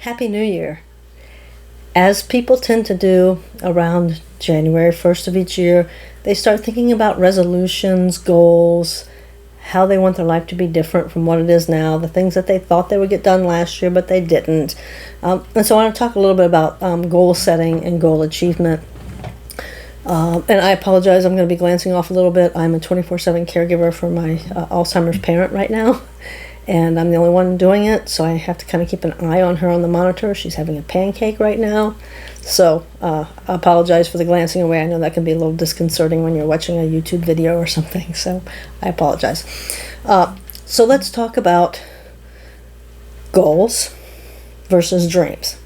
Happy New Year. As people tend to do around January 1st of each year, they start thinking about resolutions, goals, how they want their life to be different from what it is now, the things that they thought they would get done last year but they didn't. And so I want to talk a little bit about goal setting and goal achievement. And I apologize, I'm going to be glancing off a little bit. I'm a 24/7 caregiver for my Alzheimer's parent right now. And I'm the only one doing it, so I have to kind of keep an eye on her on the monitor. She's having a pancake right now. So I apologize for the glancing away. I know that can be a little disconcerting when you're watching a YouTube video or something, so I apologize. So let's talk about goals versus dreams.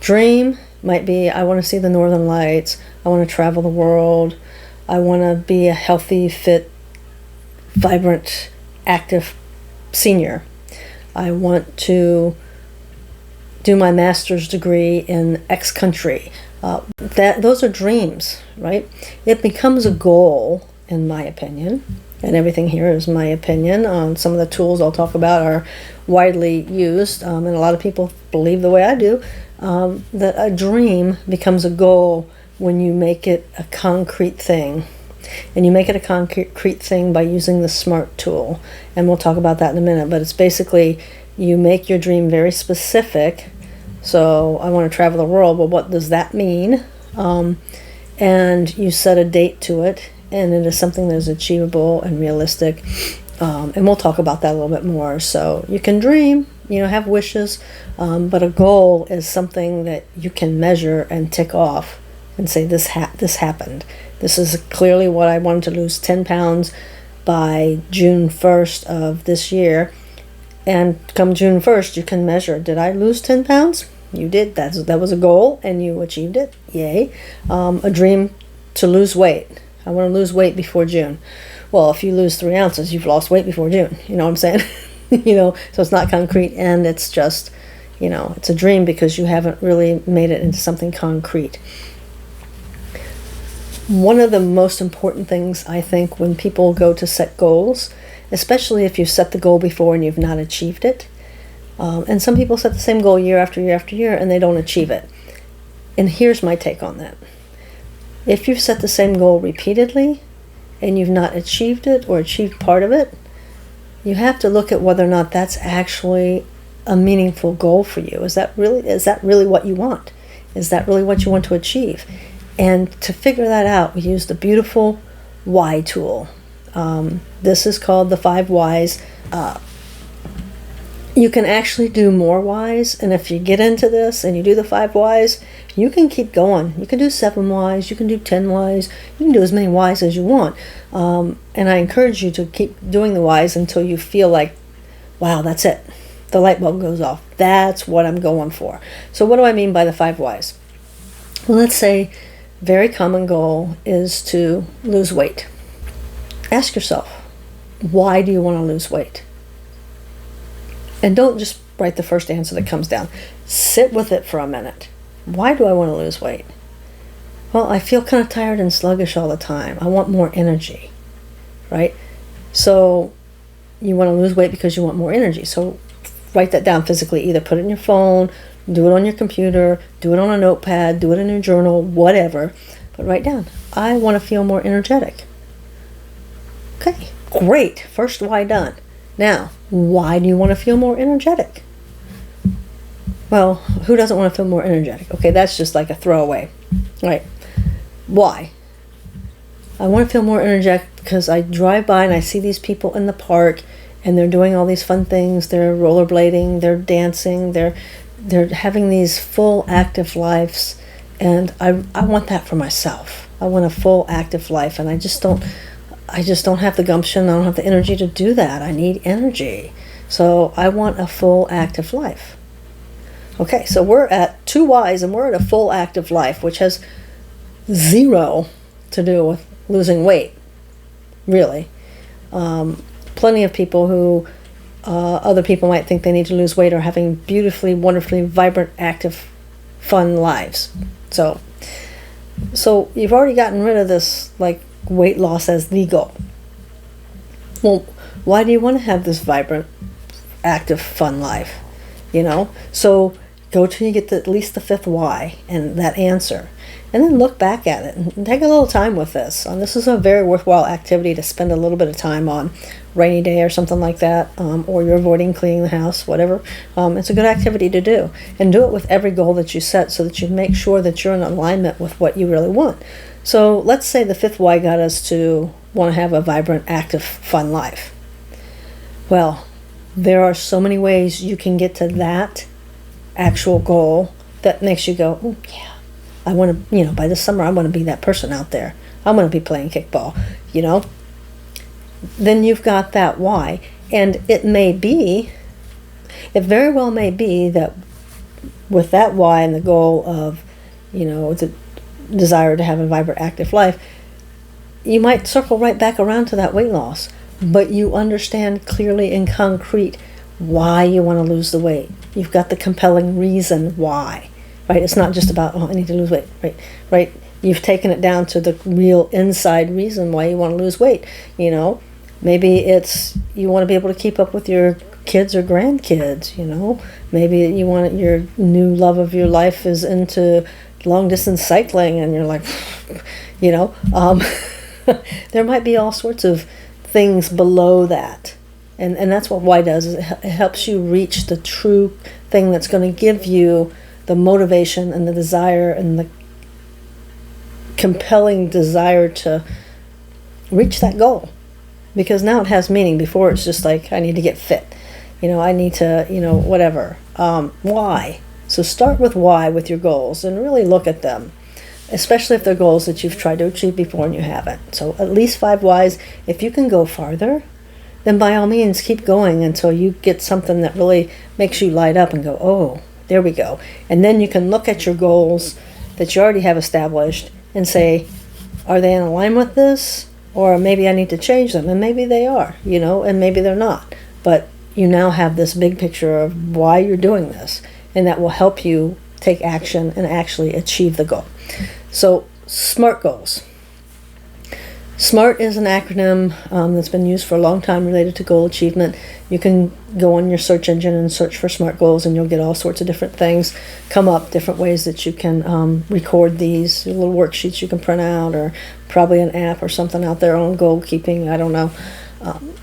Dream might be, I want to see the Northern Lights. I want to travel the world. I want to be a healthy, fit, vibrant, active senior. I want to do my master's degree in X country. Those are dreams, right? It becomes a goal, in my opinion, and everything here is my opinion. Some of the tools I'll talk about are widely used, and a lot of people believe the way I do, that a dream becomes a goal when you make it a concrete thing. And you make it a concrete thing by using the SMART tool. And we'll talk about that in a minute. But it's basically, you make your dream very specific. So I want to travel the world. Well, what does that mean? And you set a date to it. And it is something that is achievable and realistic. And we'll talk about that a little bit more. So you can dream, have wishes. But a goal is something that you can measure and tick off and say, this happened. This is clearly what I wanted to lose 10 pounds by June 1st of this year. And come June 1st, you can measure, did I lose 10 pounds? You did. That was a goal, and you achieved it. Yay. A dream to lose weight. I want to lose weight before June. Well, if you lose 3 ounces, you've lost weight before June. You know what I'm saying? So it's not concrete, and it's just, it's a dream because you haven't really made it into something concrete. One of the most important things, I think, when people go to set goals, especially if you set the goal before and you've not achieved it, and some people set the same goal year after year after year and they don't achieve it. And here's my take on that. If you've set the same goal repeatedly and you've not achieved it or achieved part of it, you have to look at whether or not that's actually a meaningful goal for you. Is that really what you want? Is that really what you want to achieve? And to figure that out, we use the beautiful why tool. This is called the 5 whys. You can actually do more whys, and if you get into this and you do the 5 whys, you can keep going. You can do 7 whys, you can do 10 whys, you can do as many whys as you want. And I encourage you to keep doing the whys until you feel like, wow, that's it. The light bulb goes off. That's what I'm going for. So what do I mean by the 5 whys? Well, let's say very common goal is to lose weight. Ask yourself, why do you want to lose weight? And don't just write the first answer that comes down. Sit with it for a minute. Why do I want to lose weight? Well, I feel kind of tired and sluggish all the time. I want more energy, right? So you want to lose weight because you want more energy. So write that down physically. Either put it in your phone, do it on your computer, do it on a notepad, do it in your journal, whatever. But write down, I want to feel more energetic. Okay, great. First why done. Now, why do you want to feel more energetic? Well, who doesn't want to feel more energetic? Okay, that's just like a throwaway. Right. Why? I want to feel more energetic because I drive by and I see these people in the park and they're doing all these fun things. They're rollerblading, they're dancing, they're having these full active lives, and I want that for myself. I want a full active life, and I just don't have the gumption, I don't have the energy to do that. I need energy. So I want a full active life. Okay, so we're at 2 whys and we're at a full active life, which has 0 to do with losing weight, really. Plenty of people who other people might think they need to lose weight are having beautifully, wonderfully, vibrant, active, fun lives. So you've already gotten rid of this, like, weight loss as the goal. Well, why do you want to have this vibrant, active, fun life? So go till you get to at least the fifth why and that answer. And then look back at it and take a little time with this. This is a very worthwhile activity to spend a little bit of time on. Rainy day or something like that, or you're avoiding cleaning the house, whatever. It's a good activity to do. And do it with every goal that you set so that you make sure that you're in alignment with what you really want. So let's say the fifth why got us to want to have a vibrant, active, fun life. Well, there are so many ways you can get to that actual goal that makes you go, oh, yeah. I want to, by this summer, I want to be that person out there. I want to be playing kickball, Then you've got that why. And it very well may be that with that why and the goal of, the desire to have a vibrant, active life, you might circle right back around to that weight loss. But you understand clearly and concrete why you want to lose the weight. You've got the compelling reason why. Right? It's not just about, I need to lose weight, right? You've taken it down to the real inside reason why you want to lose weight. Maybe it's you want to be able to keep up with your kids or grandkids, Maybe you want your new love of your life is into long distance cycling and you're like, there might be all sorts of things below that. And that's what why does, is it helps you reach the true thing that's going to give you the motivation and the desire and the compelling desire to reach that goal. Because now it has meaning. Before it's just like, I need to get fit. I need to, whatever. Why? So start with why with your goals and really look at them. Especially if they're goals that you've tried to achieve before and you haven't. So at least 5 whys. If you can go farther, then by all means keep going until you get something that really makes you light up and go, oh, there we go. And then you can look at your goals that you already have established and say, are they in line with this? Or maybe I need to change them. And maybe they are, and maybe they're not. But you now have this big picture of why you're doing this. And that will help you take action and actually achieve the goal. So, SMART goals. SMART is an acronym that's been used for a long time related to goal achievement. You can go on your search engine and search for SMART goals and you'll get all sorts of different things come up, different ways that you can record these, little worksheets you can print out, or probably an app or something out there on goal keeping, I don't know.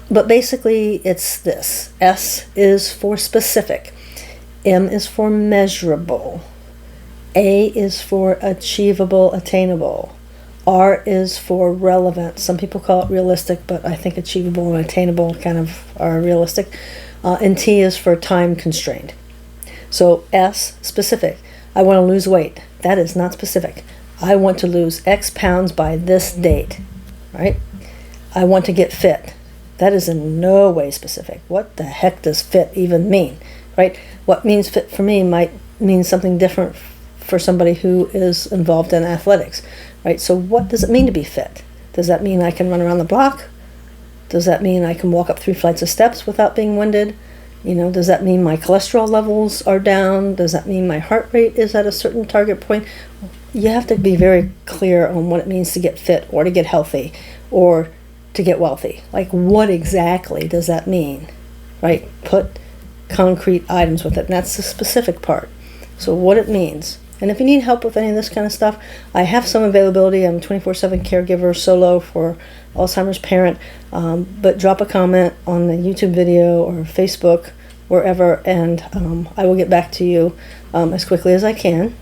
But basically it's this. S is for specific. M is for measurable. A is for achievable, attainable. R is for relevant. Some people call it realistic, but I think achievable and attainable kind of are realistic. And T is for time constrained. So S, specific. I want to lose weight. That is not specific. I want to lose X pounds by this date, right? I want to get fit. That is in no way specific. What the heck does fit even mean, right? What means fit for me might mean something different for somebody who is involved in athletics. Right, so what does it mean to be fit? Does that mean I can run around the block? Does that mean I can walk up 3 flights of steps without being winded? Does that mean my cholesterol levels are down? Does that mean my heart rate is at a certain target point? You have to be very clear on what it means to get fit or to get healthy or to get wealthy. Like, what exactly does that mean? Right, put concrete items with it, and that's the specific part. So what it means. And if you need help with any of this kind of stuff, I have some availability. I'm a 24/7 caregiver solo for Alzheimer's parent. But drop a comment on the YouTube video or Facebook, wherever, and I will get back to you as quickly as I can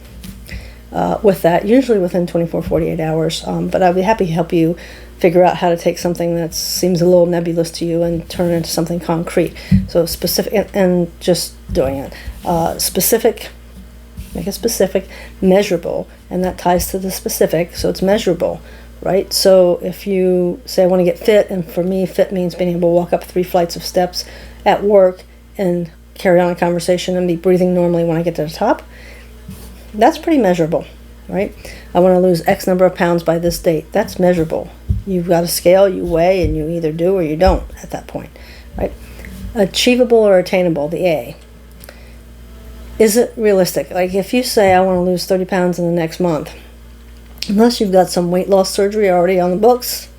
with that, usually within 48 hours. But I'll be happy to help you figure out how to take something that seems a little nebulous to you and turn it into something concrete. So specific, and just doing it. Specific. Make it specific, measurable, and that ties to the specific, so it's measurable, right? So if you say I want to get fit, and for me fit means being able to walk up 3 flights of steps at work and carry on a conversation and be breathing normally when I get to the top, that's pretty measurable, right? I want to lose X number of pounds by this date. That's measurable. You've got a scale, you weigh, and you either do or you don't at that point, right? Achievable or attainable, the A. Is it realistic? Like if you say I want to lose 30 pounds in the next month, unless you've got some weight loss surgery already on the books,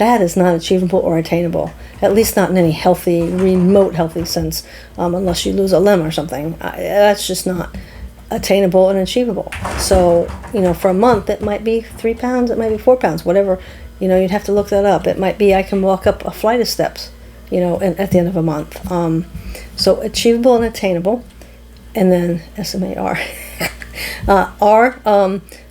that is not achievable or attainable, at least not in any healthy, remote healthy sense, unless you lose a limb or something. That's just not attainable and achievable. So, for a month, it might be 3 pounds, it might be 4 pounds, whatever. You'd have to look that up. It might be I can walk up a flight of steps, at the end of a month. So achievable and attainable, and then SMAR.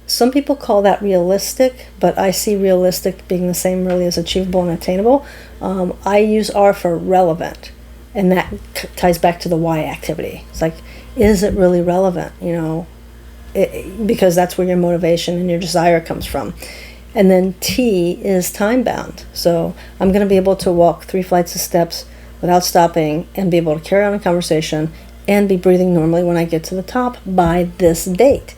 Some people call that realistic, but I see realistic being the same really as achievable and attainable. I use R for relevant, and that ties back to the why activity. It's like, is it really relevant? Because that's where your motivation and your desire comes from. And then T is time bound. So I'm going to be able to walk 3 flights of steps without stopping and be able to carry on a conversation and be breathing normally when I get to the top by this date.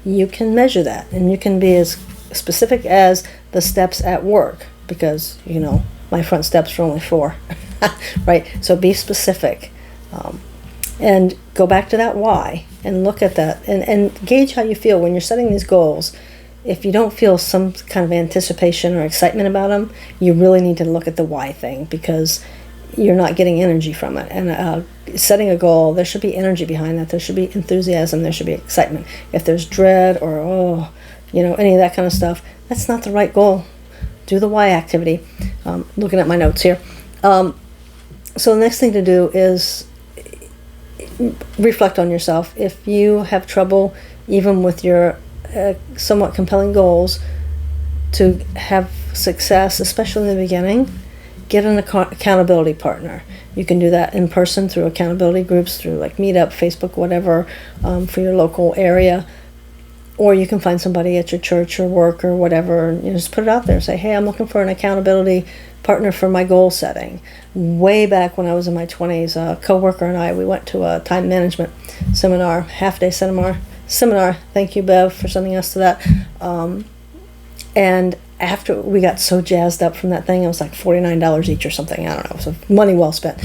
You can measure that, and you can be as specific as the steps at work, because my front steps are only 4. Right? So be specific, and go back to that why and look at that and gauge how you feel when you're setting these goals. If you don't feel some kind of anticipation or excitement about them, you really need to look at the why thing, because you're not getting energy from it. And setting a goal, there should be energy behind that. There should be enthusiasm. There should be excitement. If there's dread or any of that kind of stuff, that's not the right goal. Do the why activity. Looking at my notes here. So the next thing to do is reflect on yourself. If you have trouble even with your somewhat compelling goals to have success, especially in the beginning, get an accountability partner. You can do that in person through accountability groups, through like Meetup, Facebook, whatever, for your local area. Or you can find somebody at your church or work or whatever, and just put it out there and say, hey, I'm looking for an accountability partner for my goal setting. Way back when I was in my 20s, a coworker and I, we went to a time management seminar, half-day seminar. Thank you, Bev, for sending us to that. And after we got so jazzed up from that thing, it was like $49 each or something. I don't know. So money well spent.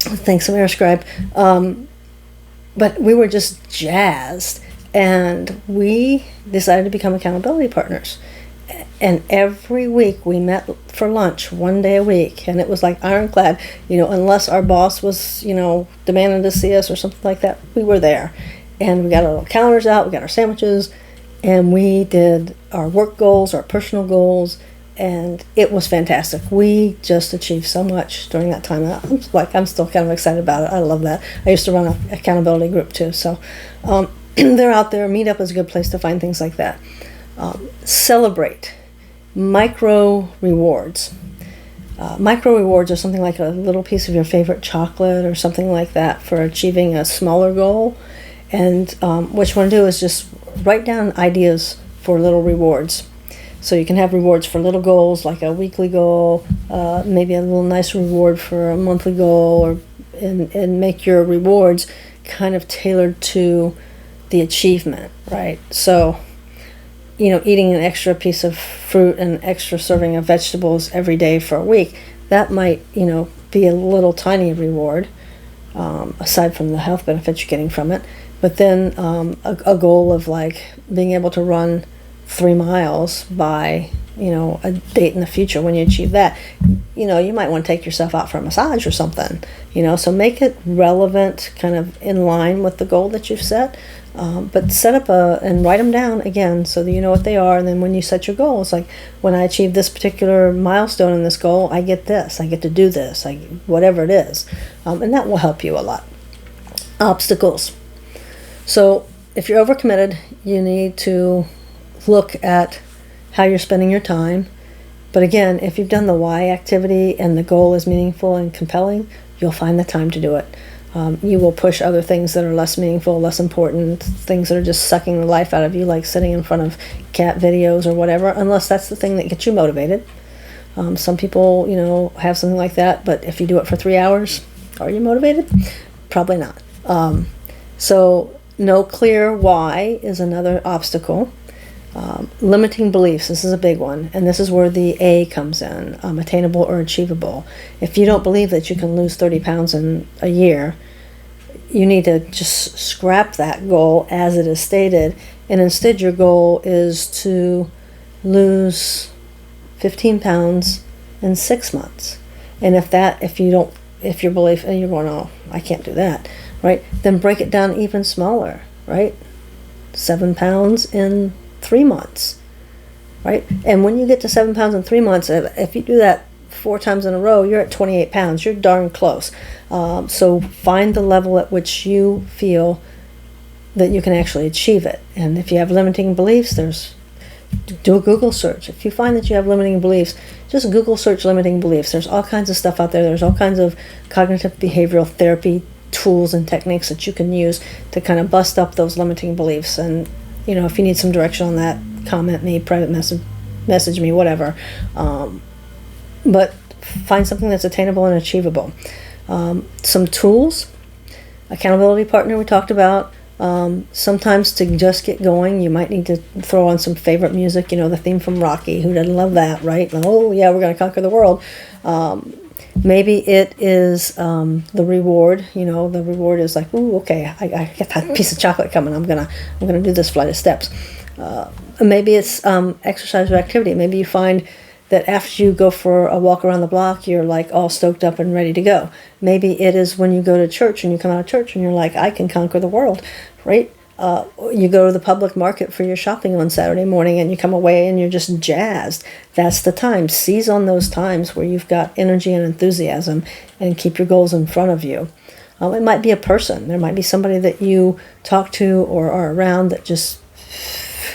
Thanks, Ameriscribe. But we were just jazzed, and we decided to become accountability partners. And every week we met for lunch 1 day a week, and it was like ironclad, unless our boss was, demanding to see us or something like that, we were there. And we got our little calendars out, we got our sandwiches, and we did our work goals, our personal goals, and it was fantastic. We just achieved so much during that time. I'm still kind of excited about it. I love that. I used to run an accountability group too, so they're out there. Meetup is a good place to find things like that. Celebrate micro rewards. Micro rewards are something like a little piece of your favorite chocolate or something like that for achieving a smaller goal. And what you want to do is just write down ideas for little rewards. So you can have rewards for little goals, like a weekly goal, maybe a little nice reward for a monthly goal, and make your rewards kind of tailored to the achievement, right? So, eating an extra piece of fruit and extra serving of vegetables every day for a week, that might, be a little tiny reward, aside from the health benefits you're getting from it. But then a goal of like being able to run 3 miles by, a date in the future. When you achieve that, you might want to take yourself out for a massage or something, so make it relevant, kind of in line with the goal that you've set. But set up and write them down again so that you know what they are. And then when you set your goal, it's like, when I achieve this particular milestone in this goal, I get this, I get to do this, whatever it is. And that will help you a lot. Obstacles. So if you're overcommitted, you need to look at how you're spending your time. But again, if you've done the why activity and the goal is meaningful and compelling, you'll find the time to do it. You will push other things that are less meaningful, less important, things that are just sucking the life out of you, like sitting in front of cat videos or whatever, unless that's the thing that gets you motivated. Some people, have something like that, but if you do it for 3 hours, are you motivated? Probably not. So no clear why is another obstacle. Limiting beliefs, this is a big one, and this is where the A comes in, attainable or achievable. If you don't believe that you can lose 30 pounds in a year, you need to just scrap that goal as it is stated, and instead your goal is to lose 15 pounds in 6 months. And if your belief, and you're going, oh, I can't do that, right? Then break it down even smaller, right? 7 pounds in 3 months, right? And when you get to 7 pounds in 3 months, if you do that 4 times in a row, you're at 28 pounds. You're darn close. So find the level at which you feel that you can actually achieve it. And if you have limiting beliefs, do a Google search. If you find that you have limiting beliefs, just Google search limiting beliefs. There's all kinds of stuff out there. There's all kinds of cognitive behavioral therapy tools and techniques that you can use to kind of bust up those limiting beliefs. And, you know, if you need some direction on that, comment me, private message me, whatever. But find something that's attainable and achievable. Some tools, accountability partner we talked about. Sometimes to just get going, you might need to throw on some favorite music, you know, the theme from Rocky. Who doesn't love that, right? Oh yeah, we're going to conquer the world. Maybe it is the reward. You know, the reward is like, ooh, okay, I get that piece of chocolate coming. I'm gonna do this flight of steps. Maybe it's exercise or activity. Maybe you find that after you go for a walk around the block, you're like all stoked up and ready to go. Maybe it is when you go to church and you come out of church and you're like, I can conquer the world, right? You go to the public market for your shopping on Saturday morning and you come away and you're just jazzed. That's the time. Seize on those times where you've got energy and enthusiasm and keep your goals in front of you. It might be a person. There might be somebody that you talk to or are around that just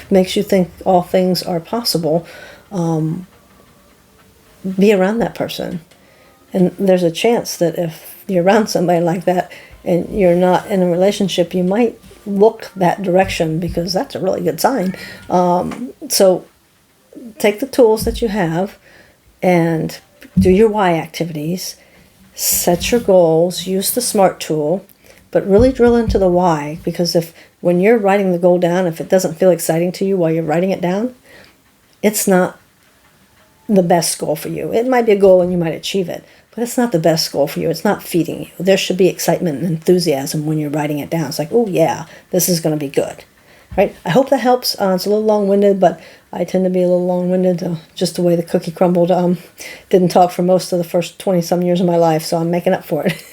makes you think all things are possible. Be around that person. And there's a chance that if you're around somebody like that and you're not in a relationship, you might look that direction, because that's a really good sign. So take the tools that you have and do your why activities, set your goals, use the SMART tool, but really drill into the why, because when you're writing the goal down, if it doesn't feel exciting to you while you're writing it down, it's not the best goal for you. It might be a goal and you might achieve it, but it's not the best goal for you. It's not feeding you. There should be excitement and enthusiasm when you're writing it down. It's like, oh yeah, this is going to be good, right? I hope that helps. It's a little long-winded, but I tend to be a little long-winded, just the way the cookie crumbled. Didn't talk for most of the first 20-some years of my life, so I'm making up for it.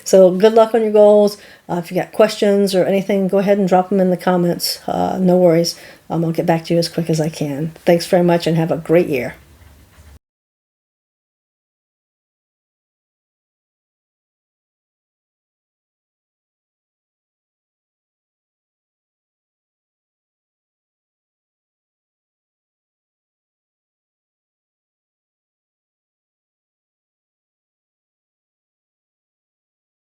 So good luck on your goals. If you got questions or anything, go ahead and drop them in the comments. No worries. I'll get back to you as quick as I can. Thanks very much and have a great year.